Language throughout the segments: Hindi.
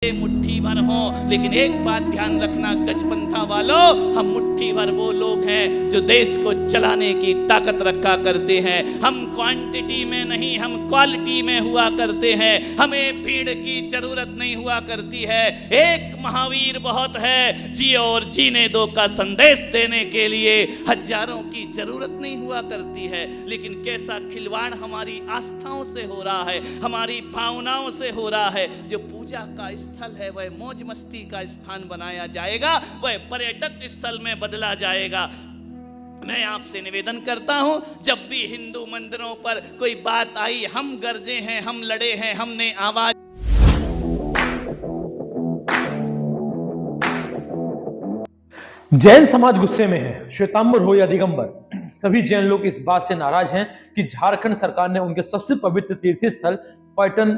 मुट्ठी भर हो, लेकिन एक बात ध्यान रखना गजपंथा वालों, हम मुट्ठी भर वो लोग हैं जो देश को चलाने की ताकत रखा करते हैं। हम क्वांटिटी में नहीं, हम क्वालिटी में हुआ करते हैं। हमें भीड़ की जरूरत नहीं हुआ करती है। एक महावीर बहुत है, जियो और जीने दो का संदेश देने के लिए हजारों की जरूरत नहीं हुआ करती है। लेकिन कैसा खिलवाड़ हमारी आस्थाओं से हो रहा है, हमारी भावनाओं से हो रहा है। जो पूजा का स्थल है वह मौज मस्ती का स्थान बनाया जाएगा, वह पर्यटक स्थल में बदला जाएगा। मैं आपसे निवेदन करता हूं, जब भी हिंदू मंदिरों पर कोई बात आई, हम गरजे हैं, हम लड़े हैं, हमने आवाज। जैन समाज गुस्से में है। श्वेतांबर हो या दिगंबर, सभी जैन लोग इस बात से नाराज हैं कि झारखंड सरकार ने उनके सबसे पवित्र तीर्थ स्थल पर्यटन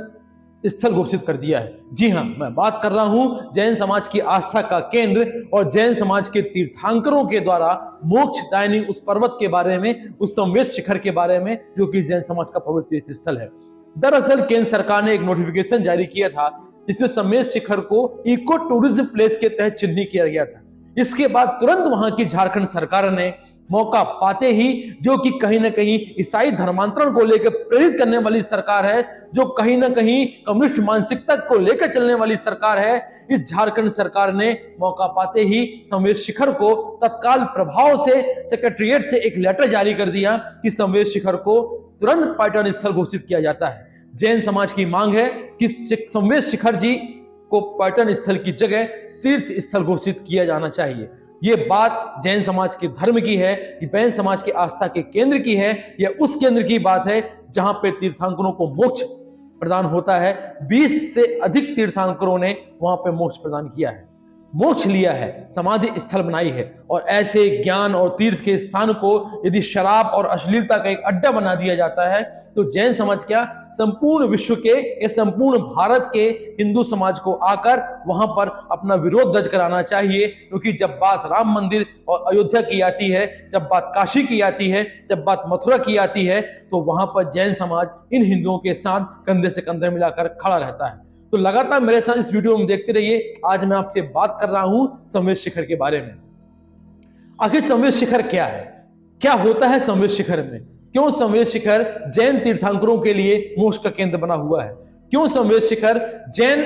स्थल घोषित कर दिया है। जी हां, मैं बात कर रहा हूं जैन समाज की आस्था का केंद्र और जैन समाज के तीर्थंकरों के द्वारा मोक्षदायिनी उस पर्वत के बारे में, उस संवेद शिखर के बारे में, जो कि जैन समाज का पवित्र तीर्थ स्थल है। दरअसल केंद्र सरकार ने एक नोटिफिकेशन जारी किया था जिसमें संवेद शिखर को इको टूरिज्म प्लेस के तहत चिन्हित किया गया था। इसके बाद तुरंत वहां की झारखंड सरकार ने मौका पाते ही, जो कि कहीं ना कहीं ईसाई धर्मांतरण को लेकर प्रेरित करने वाली सरकार है, जो कहीं ना कहीं कम्युनिस्ट मानसिकता को लेकर चलने वाली सरकार है, इस झारखंड सरकार ने मौका पाते ही संवेद शिखर को तत्काल प्रभाव से सेक्रेटरीट से एक लेटर जारी कर दिया कि संवेद शिखर को तुरंत पर्यटन स्थल घोषित किया जाता है। जैन समाज की मांग है कि संवेद शिखर जी को पर्यटन स्थल की जगह तीर्थ स्थल घोषित किया जाना चाहिए। ये बात जैन समाज के धर्म की है, कि जैन समाज की आस्था के केंद्र की है। यह उस केंद्र की बात है जहां पे तीर्थंकरों को मोक्ष प्रदान होता है। 20 से अधिक तीर्थंकरों ने वहां पे मोक्ष प्रदान किया है, मोक्ष लिया है, समाधि स्थल बनाई है। और ऐसे ज्ञान और तीर्थ के स्थान को यदि शराब और अश्लीलता का एक अड्डा बना दिया जाता है, तो जैन समाज क्या, संपूर्ण विश्व के या संपूर्ण भारत के हिंदू समाज को आकर वहां पर अपना विरोध दर्ज कराना चाहिए। क्योंकि जब बात राम मंदिर और अयोध्या की आती है, जब बात काशी की आती है, जब बात मथुरा की आती है, तो वहां पर जैन समाज इन हिंदुओं के साथ कंधे से कंधे मिलाकर खड़ा रहता है। तो लगातार मेरे साथ इस वीडियो में देखते रहिए। आज मैं आपसे बात कर रहा हूं संवेद शिखर के बारे में। आखिर संवेद शिखर क्या है, क्या होता है संवेद शिखर में, क्यों संवेद शिखर जैन तीर्थंकरों के लिए मोक्ष का केंद्र बना हुआ है, क्यों संवेद शिखर जैन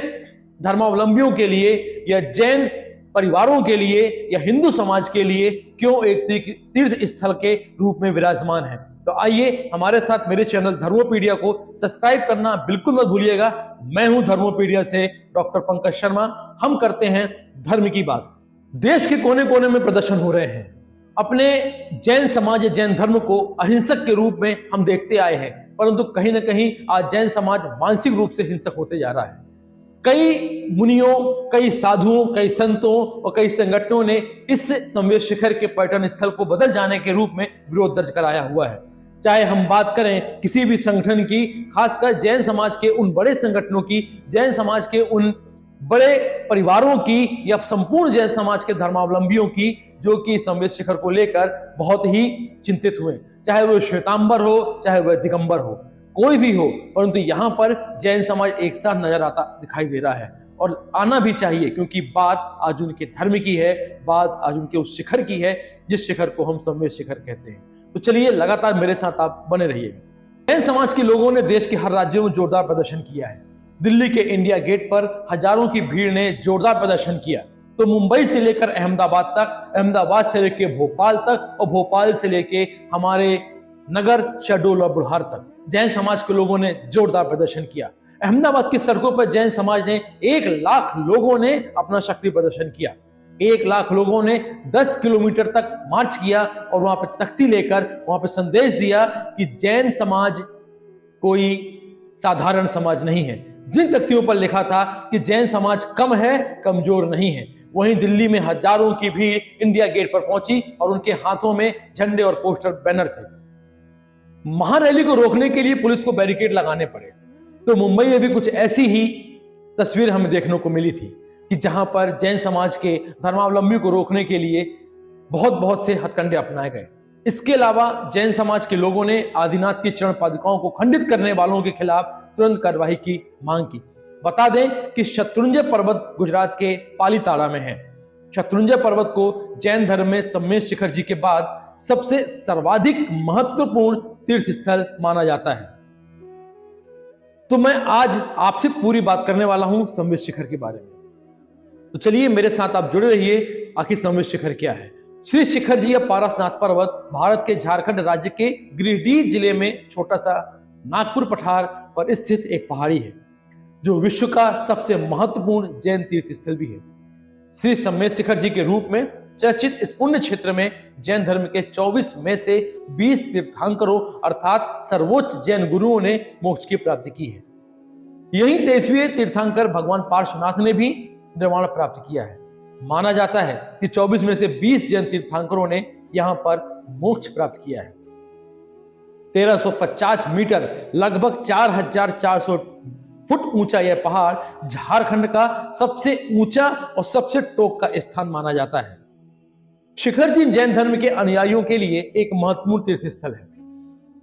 धर्मावलंबियों के लिए या जैन परिवारों के लिए या हिंदू समाज के लिए क्यों एक तीर्थ स्थल के रूप में विराजमान है। तो आइए हमारे साथ मेरे चैनल धर्मोपीडिया को सब्सक्राइब करना बिल्कुल मत भूलिएगा। मैं हूं धर्मोपीडिया से डॉक्टर पंकज शर्मा। हम करते हैं धर्म की बात। देश के कोने कोने में प्रदर्शन हो रहे हैं। अपने जैन समाज या जैन धर्म को अहिंसक के रूप में हम देखते आए हैं, परंतु कहीं ना कहीं आज जैन समाज मानसिक रूप से हिंसक होते जा रहा है। कई मुनियों, कई साधुओं, कई संतों और कई संगठनों ने इस संवेद शिखर के पर्यटन स्थल को बदल जाने के रूप में विरोध दर्ज कराया हुआ है। चाहे हम बात करें किसी भी संगठन की, खासकर जैन समाज के उन बड़े संगठनों की, जैन समाज के उन बड़े परिवारों की, या संपूर्ण जैन समाज के धर्मावलंबियों की, जो कि संवेद शिखर को लेकर बहुत ही चिंतित हुए। चाहे वो श्वेतांबर हो, चाहे वह दिगंबर हो, कोई भी हो, परंतु यहाँ पर जैन समाज एक साथ नजर आता दिखाई दे रहा है और आना भी चाहिए। क्योंकि बात आज उनके धर्म की है, बात आज उनके उस शिखर की है जिस शिखर को हम संवेद शिखर कहते हैं। तो चलिए लगातार मेरे साथ आप बने रहिए। जैन समाज के लोगों ने देश के हर राज्यों में जोरदार प्रदर्शन किया है। दिल्ली के इंडिया गेट पर हजारों की भीड़ ने जोरदार प्रदर्शन किया। तो मुंबई से लेकर अहमदाबाद तक, अहमदाबाद से लेकर भोपाल तक और भोपाल से लेकर हमारे नगर, शहडोल और बुढ़ार तक जैन समाज के लोगों ने जोरदार प्रदर्शन किया। अहमदाबाद की सड़कों पर जैन समाज ने 1 लाख लोगों ने अपना शक्ति प्रदर्शन किया। 1 लाख लोगों ने 10 किलोमीटर तक मार्च किया और वहां पर तख्ती लेकर वहां पर संदेश दिया कि जैन समाज कोई साधारण समाज नहीं है। जिन तख्तियों पर लिखा था कि जैन समाज कम है, कमजोर नहीं है, वहीं दिल्ली में हजारों की भीड़ इंडिया गेट पर पहुंची और उनके हाथों में झंडे और पोस्टर, बैनर थे। महारैली को रोकने के लिए पुलिस को बैरिकेड लगाने पड़े। तो मुंबई में भी कुछ ऐसी ही तस्वीर हमें देखने को मिली थी कि जहां पर जैन समाज के धर्मावलंबी को रोकने के लिए बहुत से हथकंडे अपनाए गए। इसके अलावा जैन समाज के लोगों ने आदिनाथ की चरण पादुकाओं को खंडित करने वालों के खिलाफ तुरंत कार्रवाई की मांग की। बता दें कि शत्रुंजय पर्वत गुजरात के पालीताड़ा में है। शत्रुंजय पर्वत को जैन धर्म में सम्मेश शिखर जी के बाद सबसे सर्वाधिक महत्वपूर्ण तीर्थ स्थल माना जाता है। तो मैं आज आपसे पूरी बात करने वाला हूं सम्मेश शिखर के बारे में। तो चलिए मेरे साथ आप जुड़े रहिए, आखिर सम्मेश शिखर क्या है। श्री शिखर जी या पारसनाथ पर्वत भारत के झारखंड राज्य के गिरिडीह जिले में छोटा सा नागपुर पठार पर स्थित एक पहाड़ी है, जो विश्व का सबसे महत्वपूर्ण जैन तीर्थ स्थल भी है। श्री सम्मेश शिखर जी के रूप में चर्चित इस पुण्य क्षेत्र में जैन धर्म के 24 में से 20 तीर्थंकरों अर्थात सर्वोच्च जैन गुरुओं ने मोक्ष की प्राप्ति की है। यही 23वें तीर्थंकर भगवान पार्श्वनाथ ने भी निर्वाण प्राप्त किया है। माना जाता है कि 24 में से 20 जैन तीर्थंकरों ने यहां पर मोक्ष प्राप्त किया है। 1350 मीटर लगभग 4400 फुट ऊंचा यह पहाड़ झारखंड का सबसे ऊंचा और सबसे टॉप का स्थान माना जाता है। शिखर जी जैन धर्म के अनुयायियों के लिए एक महत्वपूर्ण तीर्थ स्थल है।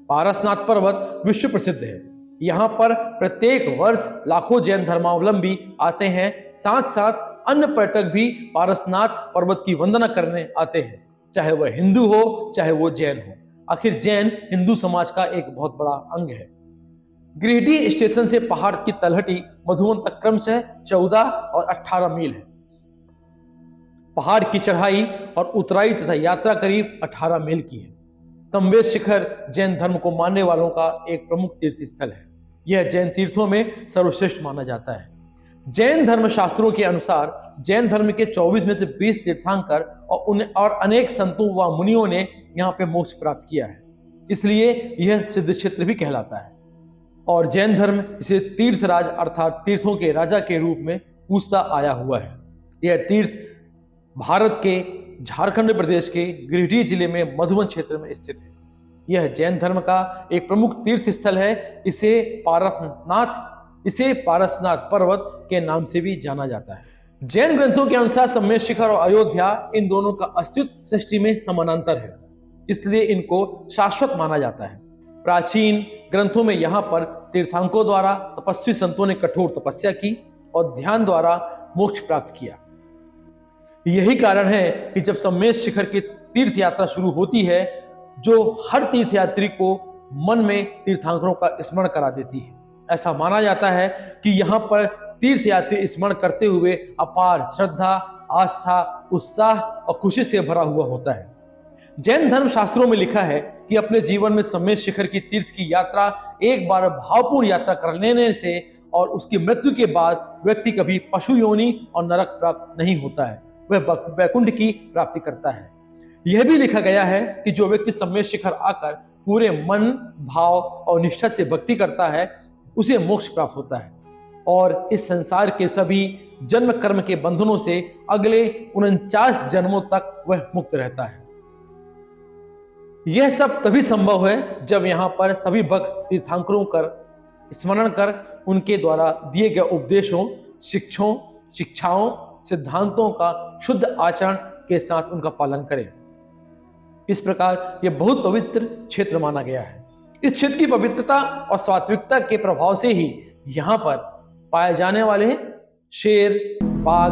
पारसनाथ पर्वत विश्व प्रसिद्ध है। यहाँ पर प्रत्येक वर्ष लाखों जैन धर्मावलंबी आते हैं। साथ साथ अन्य पर्यटक भी पारसनाथ पर्वत की वंदना करने आते हैं, चाहे वह हिंदू हो चाहे वो जैन हो। आखिर जैन हिंदू समाज का एक बहुत बड़ा अंग है। गिरिडीह स्टेशन से पहाड़ की तलहटी मधुबन तक क्रमशः 14 और 18 मील है। पहाड़ की चढ़ाई और उतराई तथा यात्रा करीब 18 मील की है। सम्मेश शिखर जैन धर्म को मानने वालों का एक प्रमुख तीर्थ स्थल है। यह जैन तीर्थों में सर्वश्रेष्ठ माना जाता है। जैन धर्म शास्त्रों के अनुसार जैन धर्म के 24 में से 20 तीर्थंकर और अनेक संतों व मुनियों ने यहाँ पे मोक्ष प्राप्त किया है, इसलिए यह सिद्ध क्षेत्र भी कहलाता है। और जैन धर्म इसे तीर्थराज अर्थात तीर्थों के राजा के रूप में पूजता आया हुआ है। यह तीर्थ भारत के झारखंड प्रदेश के गिरिडीह जिले में मधुबन क्षेत्र में स्थित है। यह जैन धर्म का एक प्रमुख तीर्थ स्थल है। इसे पारसनाथ पर्वत के नाम से भी जाना जाता है। जैन ग्रंथों के अनुसार सम्मेश शिखर और अयोध्या इन दोनों का अस्तित्व सृष्टि में समानांतर है, इसलिए इनको शाश्वत माना जाता है। प्राचीन ग्रंथों में यहाँ पर तीर्थंकरों द्वारा तपस्वी संतों ने कठोर तपस्या की और ध्यान द्वारा मोक्ष प्राप्त किया। यही कारण है कि जब सम्मेश शिखर की तीर्थ यात्रा शुरू होती है, जो हर तीर्थयात्री को मन में तीर्थंकरों का स्मरण करा देती है। ऐसा माना जाता है कि यहाँ पर तीर्थयात्री स्मरण करते हुए अपार श्रद्धा, आस्था, उत्साह और खुशी से भरा हुआ होता है। जैन धर्म शास्त्रों में लिखा है कि अपने जीवन में सम्मेश शिखर की तीर्थ की यात्रा एक बार भावपूर्ण यात्रा कर लेने से और उसकी मृत्यु के बाद व्यक्ति कभी पशु योनि और नरक प्राप्त नहीं होता है, वह वैकुंठ की प्राप्ति करता है। यह भी लिखा गया है कि जो व्यक्ति सम्मेश शिखर आकर पूरे मन, भाव और निष्ठा से भक्ति करता है, उसे मोक्ष प्राप्त होता है और इस संसार के सभी जन्म कर्म के बंधनों से अगले 49 जन्मों तक वह मुक्त रहता है। यह सब तभी संभव है जब यहाँ पर सभी भक्त तीर्थंकरों कर स्मरण कर उनके द्वारा दिए गए उपदेशों, शिक्षाओं, सिद्धांतों का शुद्ध आचरण के साथ उनका पालन करें। इस प्रकार यह बहुत पवित्र क्षेत्र माना गया है। इस क्षेत्र की पवित्रता और सात्विकता के प्रभाव से ही यहाँ पर पाए जाने वाले शेर, बाघ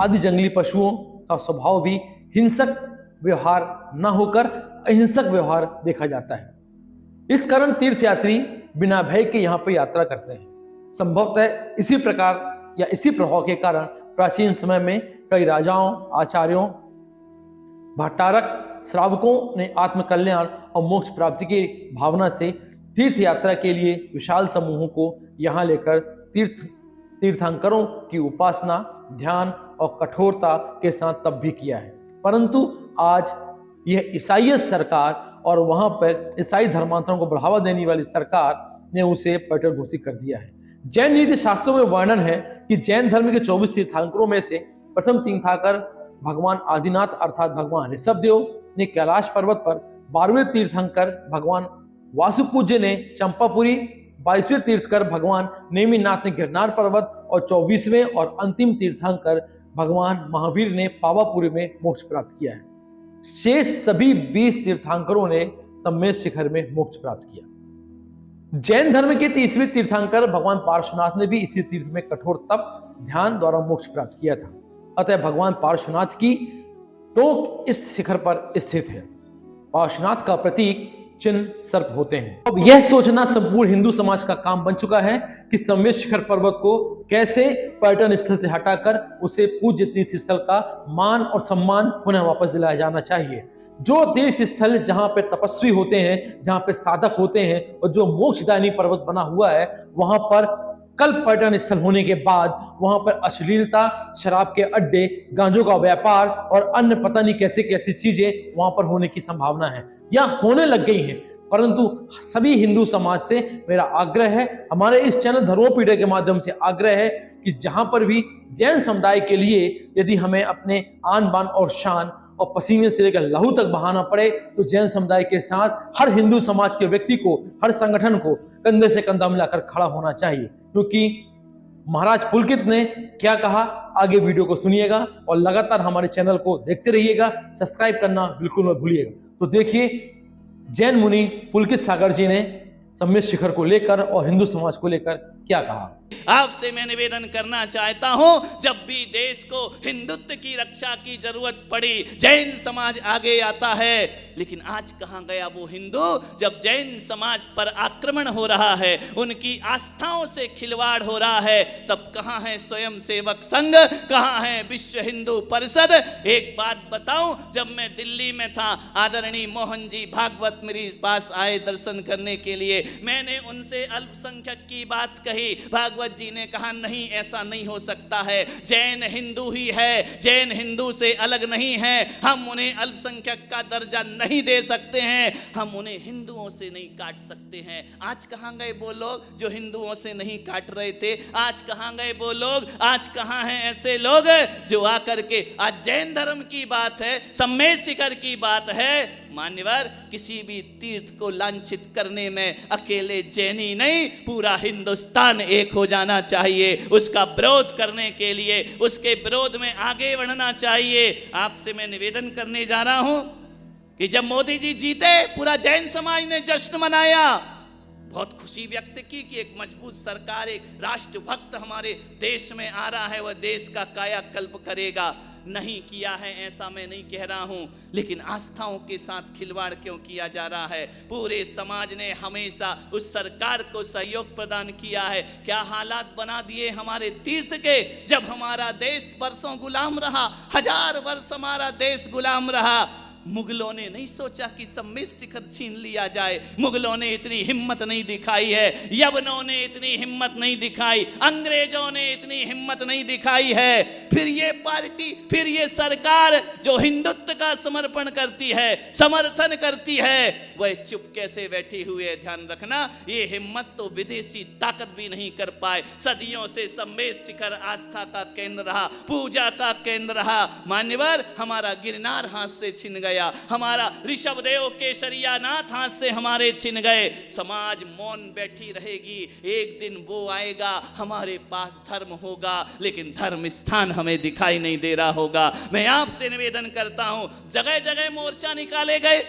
आदि जंगली पशुओं का स्वभाव भी हिंसक व्यवहार न होकर अहिंसक व्यवहार देखा जाता है। इस कारण तीर्थयात्री बिना भय के यहाँ पर यात्रा करते हैं। संभवतः इसी प्रकार या इसी प्रभाव के कारण प्राचीन समय में कई राजाओं, आचार्यों, भट्टारक, श्रावकों ने आत्मकल्याण और मोक्ष प्राप्ति की भावना से तीर्थ यात्रा के लिए विशाल समूहों को यहाँ लेकर तीर्थंकरों की उपासना, ध्यान और कठोरता के साथ तब भी किया है। परंतु आज यह ईसाईयत सरकार और वहां पर ईसाई धर्मांतरों को बढ़ावा देने वाली सरकार ने उसे पर्यटन घोषित कर दिया है। जैन नीति शास्त्रों में वर्णन है कि जैन धर्म के 24 तीर्थंकरों में से प्रथम तीर्थंकर भगवान आदिनाथ अर्थात भगवान ऋषभदेव ने कैलाश पर्वत पर, 12वें तीर्थंकर भगवान वासुपूज्य ने चंपापुरी, 22वें तीर्थंकर भगवान नेमिनाथ ने गिरनार पर्वत और 24वें और अंतिम तीर्थंकर भगवान महावीर ने पावापुरी में मोक्ष प्राप्त किया है। शेष सभी 20 तीर्थंकरों ने सम्मेश शिखर में मोक्ष प्राप्त किया। जैन धर्म के 30वें तीर्थंकर भगवान पार्श्वनाथ ने भी इसी तीर्थ में कठोर तप ध्यान द्वारा मोक्ष प्राप्त किया था। अतः भगवान पार्श्वनाथ की टोक इस शिखर पर स्थित है। पार्श्वनाथ का प्रतीक चिन्ह सर्प होते हैं। अब यह सोचना संपूर्ण हिंदू समाज का काम बन चुका है कि संवेद शिखर पर्वत को कैसे पर्यटन स्थल से हटाकर उसे पूज्य तीर्थ स्थल का मान और सम्मान पुनः वापस दिलाया जाना चाहिए। जो तीर्थ स्थल जहां पे तपस्वी होते हैं, जहां पे साधक होते हैं और जो मोक्षदायिनी पर्वत बना हुआ है, वहां पर कल पर्यटन स्थल होने के बाद वहां पर अश्लीलता, शराब के अड्डे, गांजों का व्यापार और अन्य पता नहीं कैसे कैसी चीजें वहां पर होने की संभावना है या होने लग गई है। परंतु सभी हिंदू समाज से मेरा आग्रह है, हमारे इस चैनल धर्मोपीठ के माध्यम से आग्रह है कि जहां पर भी जैन समुदाय के लिए यदि हमें अपने आन बान और शान और पसीने से लेकर लहू तक बहाना पड़े, तो जैन समुदाय के साथ हर हिंदू समाज के व्यक्ति को, हर संगठन को कंधे से कंधा मिलाकर खड़ा होना चाहिए। क्योंकि महाराज पुलकित ने क्या कहा, आगे वीडियो को सुनिएगा और लगातार हमारे चैनल को देखते रहिएगा। सब्सक्राइब करना बिल्कुल मत भूलिएगा। तो देखिए जैन मुनि पुलकित सागर जी ने संवेद शिखर को लेकर और हिंदू समाज को लेकर क्या कहा। आपसे मैं निवेदन करना चाहता हूं, जब भी देश को हिंदुत्व की रक्षा की जरूरत पड़ी, जैन समाज आगे आता है। लेकिन आज कहां गया वो हिंदू? जब जैन समाज पर आक्रमण हो रहा है, उनकी आस्थाओं से खिलवाड़ हो रहा है, तब कहां है स्वयं सेवक संघ, कहां है विश्व हिंदू परिषद? एक बात बताऊं, जब मैं दिल्ली में था, आदरणीय मोहन जी भागवत मेरे पास आए दर्शन करने के लिए। मैंने उनसे अल्पसंख्यक की बात कही। भागवत जी ने कहा नहीं, ऐसा नहीं हो सकता है, जैन हिंदू ही है, जैन हिंदू से अलग नहीं है, हम उन्हें अल्पसंख्यक का दर्जा नहीं दे सकते हैं, हम उन्हें हिंदुओं से नहीं काट सकते हैं। आज कहां गए वो लोग जो हिंदुओं से नहीं काट रहे थे? आज कहां गए वो लोग? आज कहां हैं ऐसे लोग जो आकर के, आज जैन धर्म की बात है, संवेद शिखर की बात है, मान्यवर किसी भी तीर्थ को लांछित करने में अकेले जैनी नहीं, पूरा हिंदुस्तान एक हो जाना चाहिए। उसका विरोध करने के लिए, उसके विरोध में आगे बढ़ना चाहिए। आपसे मैं निवेदन करने जा रहा हूं कि जब मोदी जी जीते, पूरा जैन समाज ने जश्न मनाया, बहुत खुशी व्यक्त की कि एक मजबूत सरकार, एक राष्ट्रभक्त हमारे देश में आ रहा है, वह देश का कायाकल्प करेगा। नहीं किया है ऐसा मैं नहीं कह रहा हूं, लेकिन आस्थाओं के साथ खिलवाड़ क्यों किया जा रहा है? पूरे समाज ने हमेशा उस सरकार को सहयोग प्रदान किया है। क्या हालात बना दिए हमारे तीर्थ के, जब हमारा देश वर्षों गुलाम रहा, 1000 वर्ष हमारा देश गुलाम रहा। मुगलों ने नहीं सोचा कि संवेद शिखर छीन लिया जाए, मुगलों ने इतनी हिम्मत नहीं दिखाई है, यवनों ने इतनी हिम्मत नहीं दिखाई, अंग्रेजों ने इतनी हिम्मत नहीं दिखाई है। फिर ये पार्टी, फिर ये सरकार जो हिंदुत्व का समर्पण करती है, समर्थन करती है, वह चुप कैसे बैठी हुई है? ध्यान रखना, ये हिम्मत तो विदेशी ताकत भी नहीं कर पाए। सदियों से संवेद शिखर आस्था का केंद्र रहा, पूजा का केंद्र रहा। मान्यवर हमारा गिरनार हाथ से छिन गया, हमारा ऋषभदेव केसरिया नाथ हाथ से हमारे छिन गए। समाज मौन बैठी रहेगी, एक दिन वो आएगा, हमारे पास धर्म होगा, लेकिन धर्म स्थान हमें दिखाई नहीं दे रहा होगा। मैं आपसे निवेदन करता हूं, जगह जगह मोर्चा निकाले गए।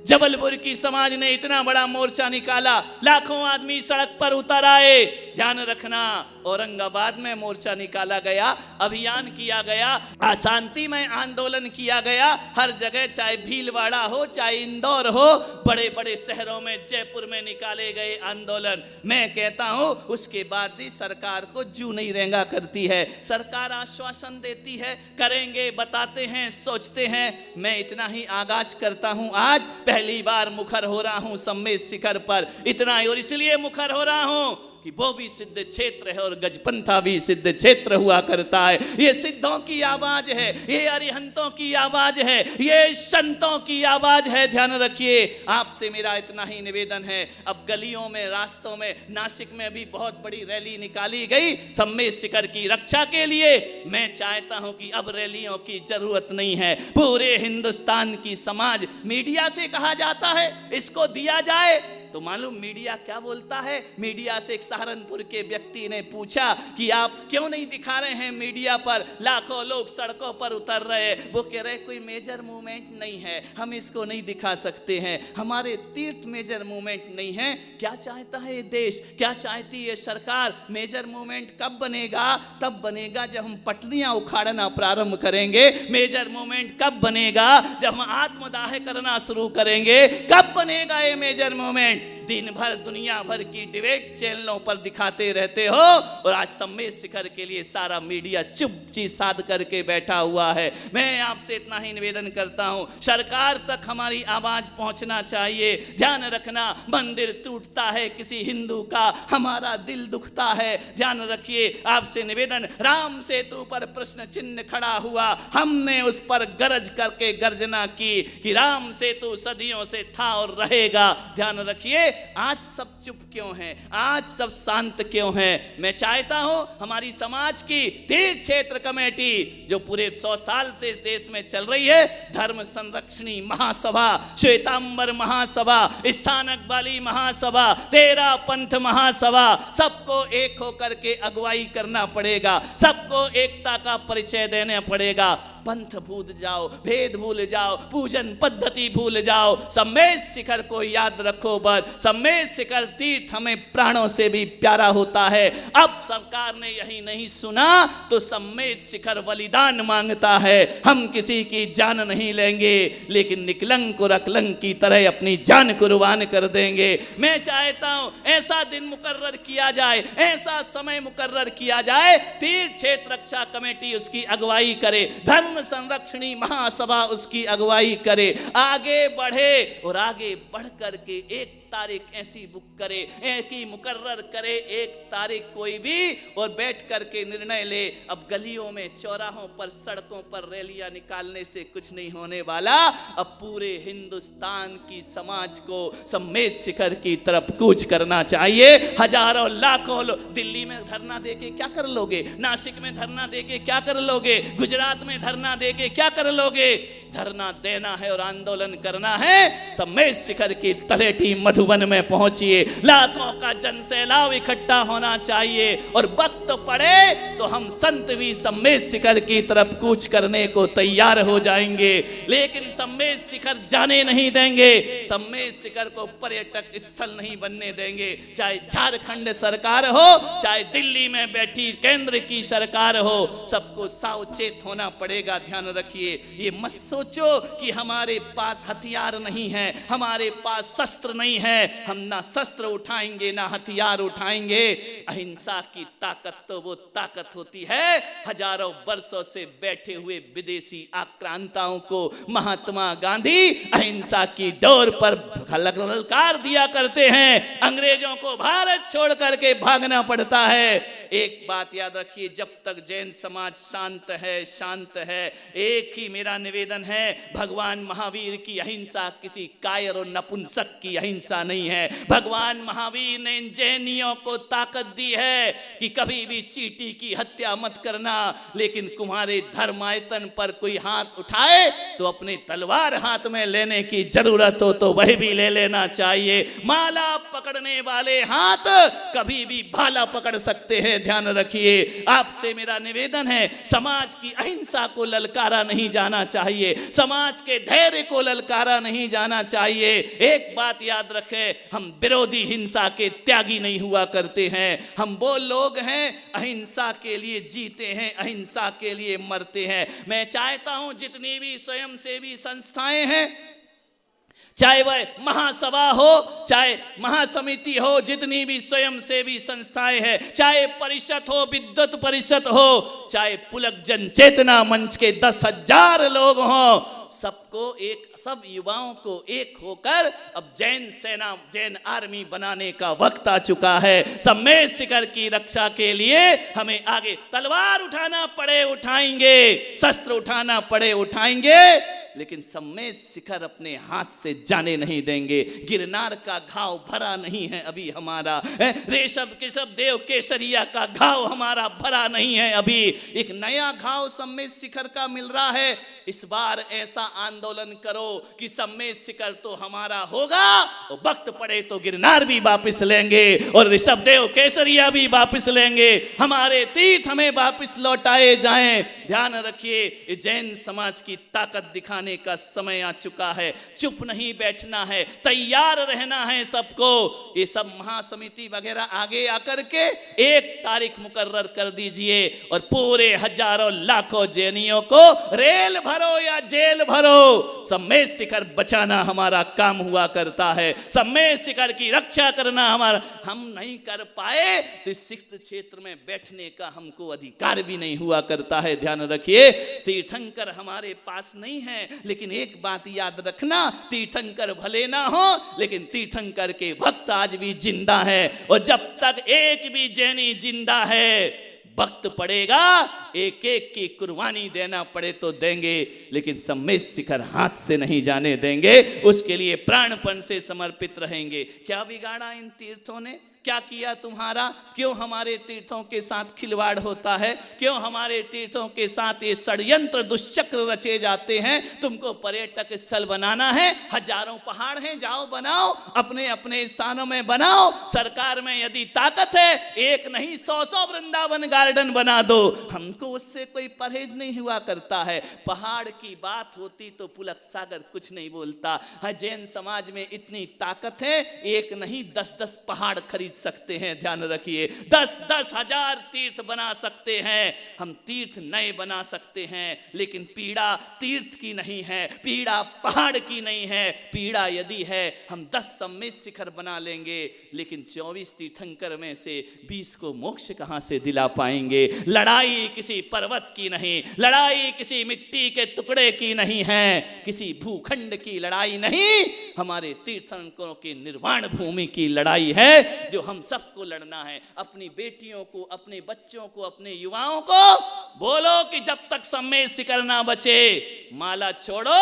जबलपुर की समाज ने इतना बड़ा मोर्चा निकाला, लाखों आदमी सड़क पर उतर आए। ध्यान रखना, औरंगाबाद में मोर्चा निकाला गया, अभियान किया गया, अशांतिमय आंदोलन किया गया। हर जगह, चाहे भीलवाड़ा हो, चाहे इंदौर हो, बड़े बड़े शहरों में, जयपुर में निकाले गए आंदोलन। मैं कहता हूं उसके बाद भी सरकार को जू नहीं रेंगा करती है। सरकार आश्वासन देती है, करेंगे, बताते हैं, सोचते हैं। मैं इतना ही आगाज करता हूं। आज पहली बार मुखर हो रहा हूं संवेद शिखर पर, इतना ही, और इसलिए मुखर हो रहा हूं कि वो भी सिद्ध क्षेत्र है और गजपंथा भी सिद्ध क्षेत्र हुआ करता है। ये सिद्धों की आवाज है, ये अरिहंतों की आवाज है, ये संतों की आवाज है। ध्यान रखिए, आपसे मेरा इतना ही निवेदन है। अब गलियों में, रास्तों में, नासिक में भी बहुत बड़ी रैली निकाली गई संवेद शिखर की रक्षा के लिए। मैं चाहता हूं कि अब रैलियों की जरूरत नहीं है। पूरे हिंदुस्तान की समाज, मीडिया से कहा जाता है इसको दिया जाए, तो मालूम मीडिया क्या बोलता है? मीडिया से एक सहारनपुर के व्यक्ति ने पूछा कि आप क्यों नहीं दिखा रहे हैं मीडिया पर, लाखों लोग सड़कों पर उतर रहे। वो कह रहे कोई मेजर मूवमेंट नहीं है, हम इसको नहीं दिखा सकते हैं, हमारे तीर्थ मेजर मूवमेंट नहीं है। क्या चाहता है ये देश, क्या चाहती है सरकार? मेजर मूवमेंट कब बनेगा? तब बनेगा जब हम पटरियां उखाड़ना प्रारंभ करेंगे। मेजर मूवमेंट कब बनेगा? जब हम आत्मदाह करना शुरू करेंगे। कब बनेगा ये मेजर मूवमेंट? दिन भर दुनिया भर की डिबेट चैनलों पर दिखाते रहते हो और आज सम्मेद शिखर के लिए सारा मीडिया चुपची साध करके बैठा हुआ है। मैं आपसे इतना ही निवेदन करता हूं, सरकार तक हमारी आवाज पहुंचना चाहिए। ध्यान रखना, मंदिर टूटता है किसी हिंदू का, हमारा दिल दुखता है। ध्यान रखिए, आपसे निवेदन, राम सेतु पर प्रश्न चिन्ह खड़ा हुआ, हमने उस पर गरज करके गर्जना की कि राम सेतु सदियों से था और रहेगा। ध्यान रखिए, आज सब चुप क्यों हैं? आज सब शांत क्यों हैं? मैं चाहता हूं हमारी समाज की तीर्थ क्षेत्र कमेटी जो पूरे 100 साल से इस देश में चल रही है, धर्म संरक्षणी महासभा, श्वेतांबर महासभा, स्थानक वाली महासभा, 13 पंथ महासभा, सबको एक होकर के अगुवाई करना पड़ेगा, सबको एकता का परिचय देना पड़ेगा। पंथ भूल जाओ, भेद भूल जाओ, पूजन पद्धति भूल जाओ, सम्मेद शिखर को याद रखो। बस सम्मेद शिखर तीर्थ हमें प्राणों से भी प्यारा होता है। अब सरकार ने यही नहीं सुना तो सम्मेद शिखर बलिदान मांगता है। हम किसी की जान नहीं लेंगे, लेकिन निकलंक और अकलंक की तरह अपनी जान कुर्बान कर देंगे। मैं चाहता हूं ऐसा दिन मुकर्रर किया जाए, ऐसा समय मुकर्रर किया जाए, तीर्थ क्षेत्र रक्षा कमेटी उसकी अगुवाई करे, धर्म संरक्षणी महासभा उसकी अगुवाई करे, आगे बढ़े और आगे बढ़ करके एक तारीख ऐसी बुक करे, एक ही मुकर्रर करे, एक तारीख कोई भी, और बैठ करके निर्णय ले। अब गलियों में, चौराहों पर, सड़कों पर रैलियां निकालने से कुछ नहीं होने वाला। अब पूरे हिंदुस्तान की समाज को सम्मेद शिखर की तरफ कूच करना चाहिए। हजारों लाखों लोग दिल्ली में धरना देके क्या कर लोगे? नासिक में धरना देके क्या कर लोगे? गुजरात में धरना देके क्या कर लोगे? धरना देना है और आंदोलन करना है। सम्मेद शिखर की तलेटी मधुबन में पहुंचिए, लाखों का जनसैलाब इकट्ठा होना चाहिए और वक्त पड़े तो हम संत भी सम्मेद शिखर की तरफ कूच करने को तैयार हो जाएंगे। लेकिन सम्मेद शिखर जाने नहीं देंगे, सम्मेद शिखर को पर्यटक स्थल नहीं बनने देंगे। चाहे झारखंड सरकार हो, चाहे दिल्ली में बैठी केंद्र की सरकार हो, सबको सावचेत होना पड़ेगा। ध्यान रखिए, ये मत सोचो कि हमारे पास हथियार नहीं है, हमारे पास शस्त्र नहीं है, हम ना शस्त्र उठाएंगे ना हथियार उठाएंगे। अहिंसा की ताकत तो वो ताकत होती है हजारों वर्षों से बैठे हुए विदेशी आक्रांताओं को महात्मा गांधी अहिंसा की डोर पर ललकार दिया करते हैं। अंग्रेजों को भारत छोड़ करके भागना पड़ता है। एक बात याद रखिए, जब तक जैन समाज शांत है, शांत है, एक ही मेरा निवेदन है, भगवान महावीर की अहिंसा किसी कायर और नपुंसक की अहिंसा नहीं है। भगवान महावीर ने इन जैनियों को ताकत दी है कि कभी भी चींटी की हत्या मत करना, लेकिन तुम्हारे धर्मायतन पर कोई हाथ उठाए तो अपने तलवार हाथ में लेने की जरूरत हो तो वह भी ले लेना चाहिए। माला पकड़ने वाले हाथ कभी भी भाला पकड़ सकते हैं। ध्यान रखिए, आपसे मेरा निवेदन है, समाज की अहिंसा को ललकारा नहीं जाना चाहिए, समाज के धैर्य को ललकारा नहीं जाना चाहिए। एक बात याद रखें, हम विरोधी हिंसा के त्यागी नहीं हुआ करते हैं। हम वो लोग हैं अहिंसा के लिए जीते हैं, अहिंसा के लिए मरते हैं। मैं चाहता हूं जितनी भी स्वयंसेवी संस्थाएं हैं, चाहे वह महासभा हो, चाहे महासमिति हो, जितनी भी स्वयंसेवी संस्थाएं हैं, चाहे परिषद हो, विद्युत परिषद हो, चाहे पुलक जन चेतना मंच के 10,000 लोग हों, सबको एक, सब युवाओं को एक होकर अब जैन सेना, जैन आर्मी बनाने का वक्त आ चुका है। सम्मेद शिखर की रक्षा के लिए हमें आगे तलवार उठाना पड़े उठाएंगे, शस्त्र उठाना पड़े उठाएंगे, लेकिन सम्मेद शिखर अपने हाथ से जाने नहीं देंगे। गिरनार का घाव भरा नहीं है अभी हमारा, ऋषभ केशव देव केसरिया का घाव हमारा भरा नहीं है अभी। एक नया घाव सम्मेद शिखर का मिल रहा है। इस बार ऐसा आंदोलन करो कि सम्मेद शिखर तो हमारा होगा और वक्त पड़े तो गिरनार भी वापस लेंगे और ऋषभ देव केसरिया भी वापस लेंगे। हमारे तीर्थ हमें वापस लौटाए जाएं। ध्यान रखिए, जैन समाज की ताकत दिखाने का समय आ चुका है। चुप नहीं बैठना है, तैयार रहना है सबको। ये सब महासमिति वगैरह आगे आकर के एक तारीख मुकर्रर कर दीजिए और पूरे हजारों लाखों जैनियों को रेल भरो या जेल भरो। सम्मेद शिखर बचाना हमारा काम हुआ करता है, सम्मेद शिखर की रक्षा करना हमारा। हम नहीं कर पाए तो सिक्त क्षेत्र में बैठने का हमको अधिकार भी नहीं हुआ करता है। ध्यान रखिए, तीर्थंकर हमारे पास नहीं है, लेकिन एक बात याद रखना, तीर्थंकर भले ना हो लेकिन तीर्थंकर के भक्त आज भी जिंदा है। और जब तक एक भी जैनी जिंदा है, वक्त पड़ेगा एक एक की कुर्बानी देना पड़े तो देंगे, लेकिन सम्मेद शिखर हाथ से नहीं जाने देंगे। उसके लिए प्राणपण से समर्पित रहेंगे। क्या बिगाड़ा इन तीर्थों ने? क्या किया तुम्हारा? क्यों हमारे तीर्थों के साथ खिलवाड़ होता है? क्यों हमारे तीर्थों के साथ ये षड्यंत्र दुष्चक्र रचे जाते हैं? तुमको पर्यटक स्थल बनाना है, हजारों पहाड़ हैं, जाओ बनाओ, अपने अपने स्थानों में बनाओ। सरकार में यदि ताकत है, एक नहीं 100 वृंदावन गार्डन बना दो। हमको उससे कोई परहेज नहीं हुआ करता है। पहाड़ की बात होती तो पुलक सागर कुछ नहीं बोलता। जैन समाज में इतनी ताकत है, एक नहीं 10-10 पहाड़ खरीद सकते हैं। ध्यान रखिए, 10-10 हजार तीर्थ बना सकते हैं। हम तीर्थ नए बना सकते हैं, लेकिन पीड़ा तीर्थ की नहीं है, पीड़ा पहाड़ की नहीं है। पीड़ा यदि है, हम 10 सम्मेद शिखर बना लेंगे, लेकिन 24 तीर्थंकर में से 20 को मोक्ष कहां से दिला पाएंगे? लड़ाई किसी पर्वत की नहीं, लड़ाई किसी मिट्टी के टुकड़े की नहीं है, किसी भूखंड की लड़ाई नहीं, हमारे तीर्थंकरों की निर्वाण भूमि की लड़ाई है, जो हम सबको लड़ना है। अपनी बेटियों को, अपने बच्चों को, अपने युवाओं को बोलो कि जब तक सम्मेद शिखर ना बचे, माला छोड़ो,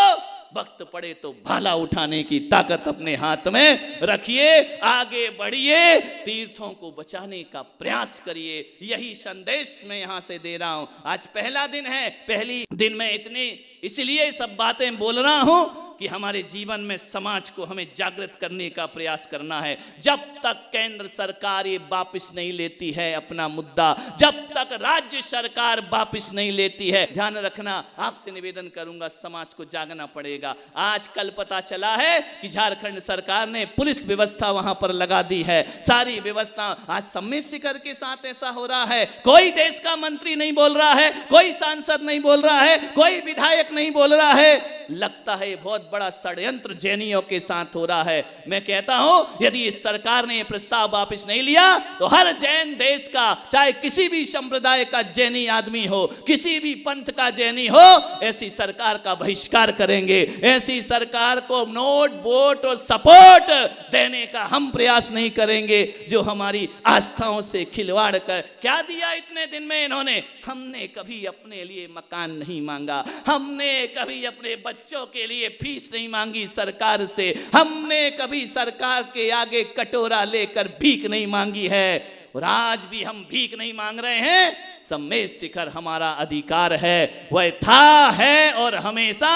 वक्त पड़े तो भाला उठाने की ताकत अपने हाथ में रखिए, आगे बढ़िए, तीर्थों को बचाने का प्रयास करिए। यही संदेश मैं यहां से दे रहा हूं। आज पहला दिन है, पहली दिन में इतनी इसलिए सब बातें बोल रहा हूं कि हमारे जीवन में समाज को हमें जागृत करने का प्रयास करना है। जब तक केंद्र सरकार ये वापस नहीं लेती है अपना मुद्दा, जब तक राज्य सरकार वापस नहीं लेती है, ध्यान रखना, आपसे निवेदन करूंगा, समाज को जागना पड़ेगा। आज कल पता चला है कि झारखंड सरकार ने पुलिस व्यवस्था वहां पर लगा दी है, सारी व्यवस्था। आज सम्मेद शिखर के साथ ऐसा हो रहा है, कोई देश का मंत्री नहीं बोल रहा है, कोई सांसद नहीं बोल रहा है, कोई विधायक नहीं बोल रहा है। लगता है बहुत बड़ा षड्यंत्र जैनियों के साथ हो रहा है। मैं कहता हूं, यदि इस सरकार ने प्रस्ताव वापस नहीं लिया तो हर जैन देश का, चाहे किसी भी संप्रदाय का जैनी आदमी हो, किसी भी पंथ का जैनी हो, ऐसी सरकार का बहिष्कार करेंगे। ऐसी सरकार को नोट, वोट और सपोर्ट देने का हम प्रयास नहीं करेंगे, जो हमारी आस्थाओं से खिलवाड़ कर। क्या दिया इतने दिन में इन्होंने? हमने कभी अपने लिए मकान नहीं मांगा, हमने कभी अपने बच्चों के लिए फीस नहीं मांगी सरकार से, हमने कभी सरकार के आगे कटोरा लेकर भीख नहीं मांगी है, और आज भी हम भीख नहीं मांग रहे हैं। सम्मेद शिखर हमारा अधिकार है, वह था, है और हमेशा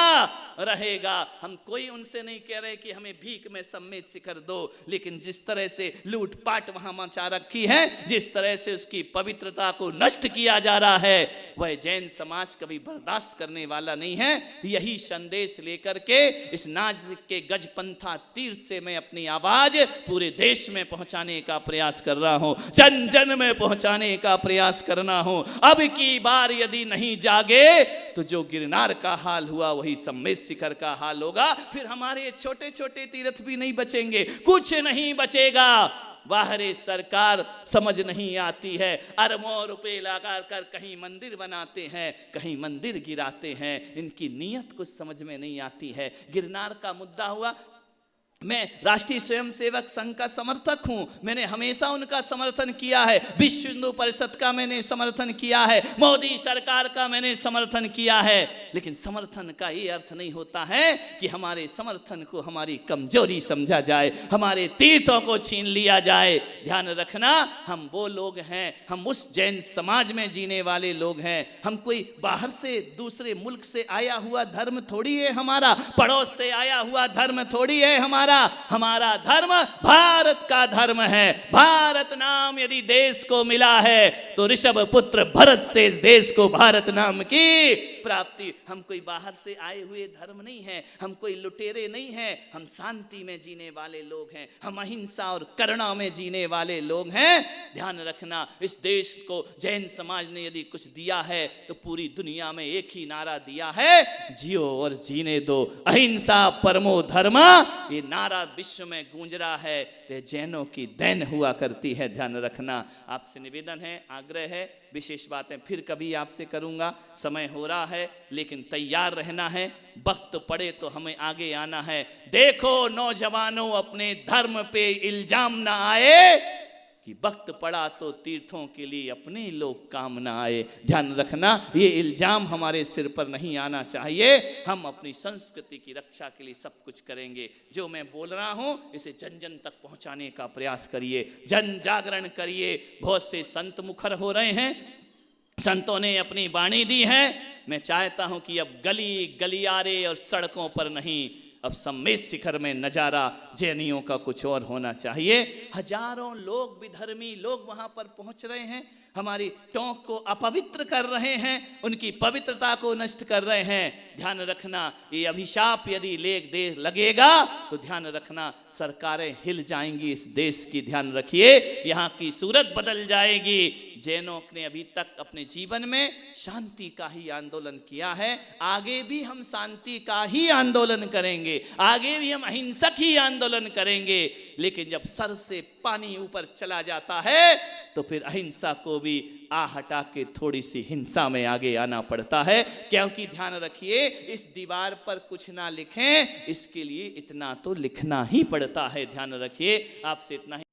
रहेगा। हम कोई उनसे नहीं कह रहे कि हमें भीख में सम्मेद शिखर दो, लेकिन जिस तरह से लूटपाट वहां मचा रखी है, जिस तरह से उसकी पवित्रता को नष्ट किया जा रहा है, वह जैन समाज कभी बर्दाश्त करने वाला नहीं है। यही संदेश लेकर के इस नाजिक के गजपंथा तीर्थ से मैं अपनी आवाज पूरे देश में पहुंचाने का प्रयास कर रहा हूं, जन जन में पहुंचाने का प्रयास करना हूं। अब की बार यदि नहीं जागे तो जो गिरनार का हाल हुआ वही सम्मेद शिखर का हाल होगा। फिर हमारे छोटे छोटे तीर्थ भी नहीं बचेंगे, कुछ नहीं बचेगा। बाहरी सरकार समझ नहीं आती है, अरबों रुपए लगा कर कहीं मंदिर बनाते हैं, कहीं मंदिर गिराते हैं, इनकी नीयत कुछ समझ में नहीं आती है। गिरनार का मुद्दा हुआ, मैं राष्ट्रीय स्वयंसेवक संघ का समर्थक हूं, मैंने हमेशा उनका समर्थन किया है, विश्व हिंदू परिषद का मैंने समर्थन किया है, मोदी सरकार का मैंने समर्थन किया है। लेकिन समर्थन का ये अर्थ नहीं होता है कि हमारे समर्थन को हमारी कमजोरी समझा जाए, हमारे तीर्थों को छीन लिया जाए। ध्यान रखना, हम वो लोग हैं, हम उस जैन समाज में जीने वाले लोग हैं। हम कोई बाहर से दूसरे मुल्क से आया हुआ धर्म थोड़ी है हमारा, पड़ोस से आया हुआ धर्म थोड़ी है हमारा। हमारा धर्म भारत का धर्म है। भारत नाम यदि देश को मिला है तो ऋषभ पुत्र भरत से इस देश को भारत नाम की प्राप्ति। हम कोई बाहर से आए हुए धर्म नहीं है, हम कोई लुटेरे नहीं हैं, हम शांति में जीने वाले लोग हैं, हम अहिंसा और करुणा में जीने वाले लोग हैं। ध्यान रखना, इस देश को जैन समाज ने यदि कुछ दिया है तो पूरी दुनिया में एक ही नारा दिया है, जियो और जीने दो, अहिंसा परमो धर्म। ये नारा विश्व में गूंज रहा है, ये जैनों की देन हुआ करती है। ध्यान रखना, आपसे निवेदन है, आग्रह है, विशेष बातें फिर कभी आपसे करूंगा, समय हो रहा है, लेकिन तैयार रहना है, वक्त पड़े तो हमें आगे आना है। देखो नौजवानों, अपने धर्म पे इल्जाम ना आए कि वक्त पड़ा तो तीर्थों के लिए अपने लोग काम ना आए। ध्यान रखना, ये इल्जाम हमारे सिर पर नहीं आना चाहिए। हम अपनी संस्कृति की रक्षा के लिए सब कुछ करेंगे। जो मैं बोल रहा हूँ इसे जन जन तक पहुँचाने का प्रयास करिए, जन जागरण करिए। बहुत से संत मुखर हो रहे हैं, संतों ने अपनी वाणी दी है। मैं चाहता हूँ कि अब गली गलियारे और सड़कों पर नहीं, अब सम्मेद शिखर में नजारा जैनियों का कुछ और होना चाहिए। हजारों लोग, विधर्मी लोग वहां पर पहुंच रहे हैं, हमारी टोंक को अपवित्र कर रहे हैं, उनकी पवित्रता को नष्ट कर रहे हैं। ध्यान रखना, ये अभिशाप यदि लगेगा तो ध्यान रखना सरकारें हिल जाएंगी इस देश की। ध्यान रखिए, यहाँ की सूरत बदल जाएगी। जैनों ने अभी तक अपने जीवन में शांति का ही आंदोलन किया है, आगे भी हम शांति का ही आंदोलन करेंगे, आगे भी हम अहिंसक ही आंदोलन करेंगे। लेकिन जब सर से पानी ऊपर चला जाता है तो फिर अहिंसा को भी हटा के थोड़ी सी हिंसा में आगे आना पड़ता है। क्योंकि ध्यान रखिए, इस दीवार पर कुछ ना लिखें, इसके लिए इतना तो लिखना ही पड़ता है। ध्यान रखिए, आपसे इतना ही